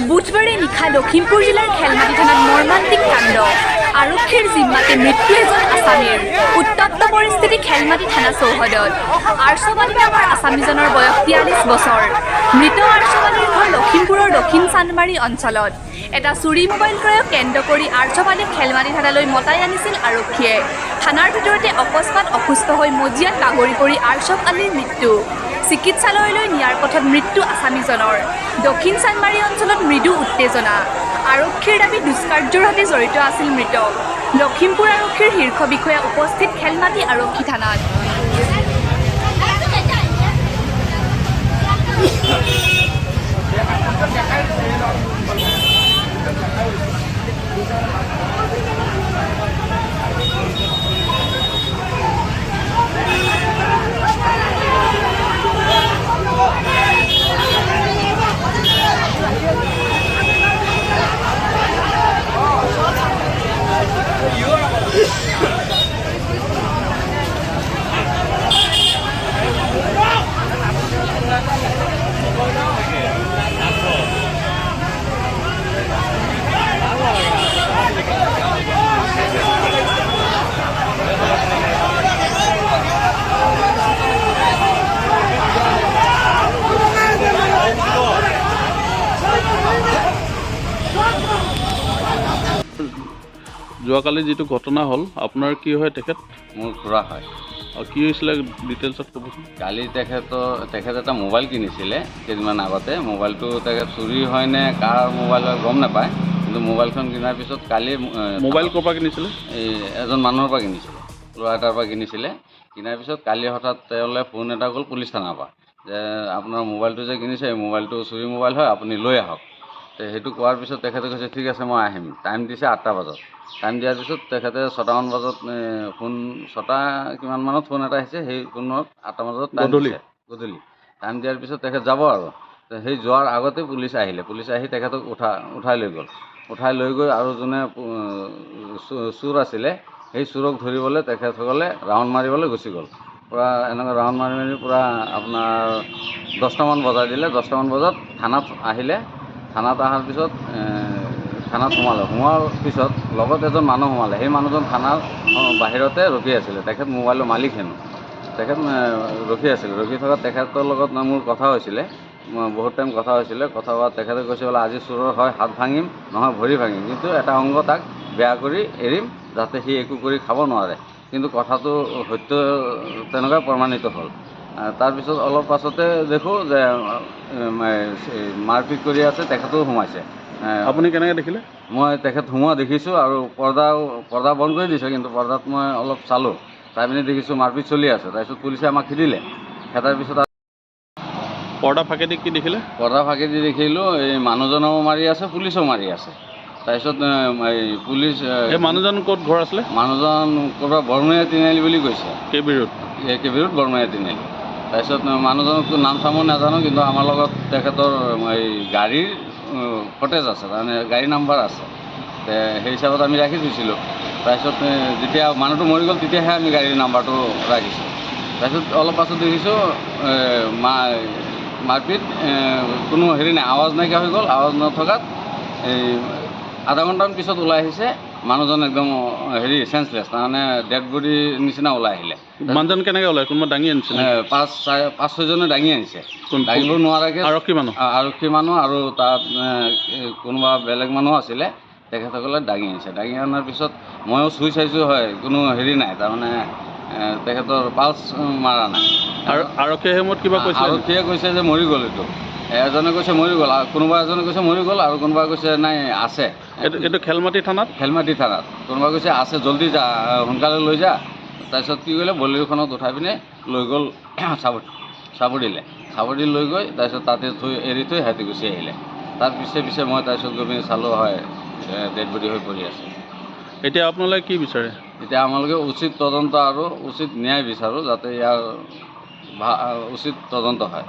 বুধবাৰে নিশা লখিমপুৰ জিলাৰ খেলমাটি থানাত মৰ্মান্তিক কাণ্ড। আৰক্ষীৰ জিম্মাতে মৃত্যু এজন আছামীৰ। উত্তপ্ত পৰিস্থিতি খেলমাটি থানা চৌহদত। আৰ্চবালী নামৰ আছামীজনৰ বয়স 43 বছৰ। মৃত আৰ্চবালীৰ ঘৰ লখিমপুৰৰ দক্ষিণ চান্দমাৰী অঞ্চলত। এটা চুৰি মোবাইল ক্ৰয়ক কেন্দ্ৰ কৰি আৰ্চবালীক খেলমাটি থানালৈ মতাই আনিছিল আৰক্ষীয়ে। থানাৰ ভিতৰতে অকস্মাত অসুস্থ হৈ মজিয়াত বাগৰি পৰি আৰ্চব আলীৰ মৃত্যু। চিকিৎসালয়লৈ নিয়াৰ পথত মৃত্যু আছামীজনৰ। দক্ষিণ চান্দমাৰী অঞ্চলত মৃদু উত্তেজনা। আৰক্ষীৰ দাবী দুষ্কাৰ্যৰ সৈতে জড়িত আছিল মৃত। লখিমপুৰ আৰক্ষীৰ শীৰ্ষ বিষয়া উপস্থিত খেলমাটি আৰক্ষী থানাত। যোৱাকালি যিটো ঘটনা হ'ল আপোনাৰ কি হয়? তেখেত মোৰ খুৰা হয়। কি হৈছিলে ডিটেইলছত ক'বচোন। কালি তেখেত এটা মোবাইল কিনিছিলে কেইদিনমান আগতে। মোবাইলটো তেখেত চুৰি হয় নে কাৰ মোবাইল হয় গম নাপায়, কিন্তু মোবাইলখন কিনাৰ পিছত কালি মোবাইল ক'ৰ পৰা কিনিছিলে? এই এজন মানুহৰ পৰা কিনিছিলে, ল'ৰা এটাৰ পৰা কিনিছিলে। কিনাৰ পিছত কালি হঠাৎ তেওঁলৈ ফোন এটা গ'ল পুলিচ থানাৰ পৰা যে আপোনাৰ মোবাইলটো যে কিনিছে এই মোবাইলটো চুৰি মোবাইল হয়, আপুনি লৈ আহক। সেইটো কোৱাৰ পিছত তেখেতে কৈছে ঠিক আছে মই আহিম। টাইম দিছে 8টা বজাত। টাইম দিয়াৰ পিছত তেখেতে 6টামান বজাত ফোন 6টা কিমান মানত ফোন এটা আহিছে, সেই ফোনত 8টা বজাত গধূলি টাইম দিয়াৰ পিছত তেখেত যাব আৰু সেই যোৱাৰ আগতে পুলিচ আহিলে। পুলিচ আহি তেখেতক উঠাই লৈ গ'ল। উঠাই লৈ গৈ আৰু যোনে চোৰ আছিলে সেই চোৰক ধৰিবলৈ তেখেতসকলে ৰাউণ্ড মাৰিবলৈ গুচি গ'ল। পূৰা এনেকৈ ৰাউণ্ড মাৰি পূৰা আপোনাৰ 10টামান বজাই দিলে। 10টামান বজাত থানাত আহিলে। থানাত অহাৰ পিছত থানাত সোমোৱাৰ পিছত লগত এজন মানুহ সোমালে। সেই মানুহজন থানাৰ বাহিৰতে ৰখি আছিলে। তেখেত মোবাইলৰ মালিক হেনো। তেখেত ৰখি আছিলে। ৰখি থকা তেখেতৰ লগত মোৰ কথা হৈছিলে, বহুত টাইম কথা হৈছিলে। কথা হোৱাত তেখেতে কৈছে বোলে আজি চোৰৰ হয় হাত ভাঙিম নহয় ভৰি ভাঙিম, কিন্তু এটা অংগ তাক বেয়া কৰি এৰিম যাতে সি একো কৰি খাব নোৱাৰে। কিন্তু কথাটো সত্য তেনেকৈ প্ৰমাণিত হ'ল। তাৰপিছত অলপ পাছতে দেখোঁ যে মাৰপিট কৰি আছে, তেখেতেও সোমাইছে। আপুনি কেনেকৈ দেখিলে? মই তেখেত সোমোৱা দেখিছোঁ আৰু পৰ্দা বন্ধ কৰি দিছে, কিন্তু পৰ্দাত মই অলপ চালোঁ। চাই পিনি দেখিছোঁ মাৰপিট চলি আছে। তাৰপিছত পুলিচে আমাক খেদিলে। খেদাৰ পিছত পৰ্দা ফাঁকেদি কি দেখিলে? পৰ্দা ফাঁকেদি দেখিলোঁ এই মানুহজনেও মাৰি আছে, পুলিচেও মাৰি আছে। তাৰপিছত এই পুলিচ মানুহজন ক'ত ঘৰ আছিলে? মানুহজন ক'ৰবাত বৰমূৰীয়া তিনিআলি বুলি কৈছে। কেবিৰোড বৰমূৰীয়া তিনিআলি। তাৰপিছত মানুহজনকতো নাম চামো নাজানো, কিন্তু আমাৰ লগত তেখেতৰ এই গাড়ীৰ ফটেজ আছে, তাৰমানে গাড়ী নাম্বাৰ আছে। সেই হিচাপত আমি ৰাখি থৈছিলোঁ। তাৰপিছত যেতিয়া মানুহটো মৰি গ'ল তেতিয়াহে আমি গাড়ীৰ নাম্বাৰটো ৰাখিছোঁ। তাৰপিছত অলপ পাছত দেখিছোঁ মাৰপিট কোনো হেৰি নাই, আৱাজ নাইকিয়া হৈ গ'ল। আৱাজ নথকাত এই আধা ঘণ্টামান পিছত ওলাই আহিছে মানুহজন একদম চেঞ্চলেছ, তাৰমানে ডেড বডিৰ নিচিনা ওলাই আহিলে। মানুহজন কেনেকৈ ওলাই? কোনোবা দাঙি আনিছে? 5-6জনে দাঙি আনিছে। দাঙিব নোৱাৰাকৈ আৰক্ষী মানুহ আৰু তাত কোনোবা বেলেগ মানুহ আছিলে, তেখেতসকলে দাঙি আনিছে। দাঙি অনাৰ পিছত ময়ো চুই চাইছোঁ, হয় কোনো হেৰি নাই, তাৰমানে তেখেতৰ পালচ মাৰা নাই। আৰু আৰক্ষীয়ে সময়ত কিবা কৈছে? আৰক্ষীয়ে কৈছে যে মৰি গ'ল। এজনে কৈছে মৰি গ'ল, আৰু কোনোবা এজনে কৈছে মৰি গ'ল, আৰু কোনোবা কৈছে নাই আছে। এইটো খেলমাটি থানাত? খেলমাটি থানাত। কোনোবা কৈছে আছে, জল্দি যা, সোনকালে লৈ যা। তাৰপিছত কি কৰিলে, বলেৰোখনত উঠাই পিনে লৈ গ'ল চাবৰিলে। চাবৰি লৈ গৈ তাৰপিছত তাতে এৰি থৈ সিহঁতে গুচি আহিলে। তাৰ পিছে মই তাৰপিছত গৈ পিনে চালোঁ, হয় ডেড বডি হৈ পৰি আছে। এতিয়া আপোনালোকে কি বিচাৰে? এতিয়া আমালোকে উচিত তদন্ত আৰু উচিত ন্যায় বিচাৰোঁ, যাতে ইয়াৰ উচিত তদন্ত হয়।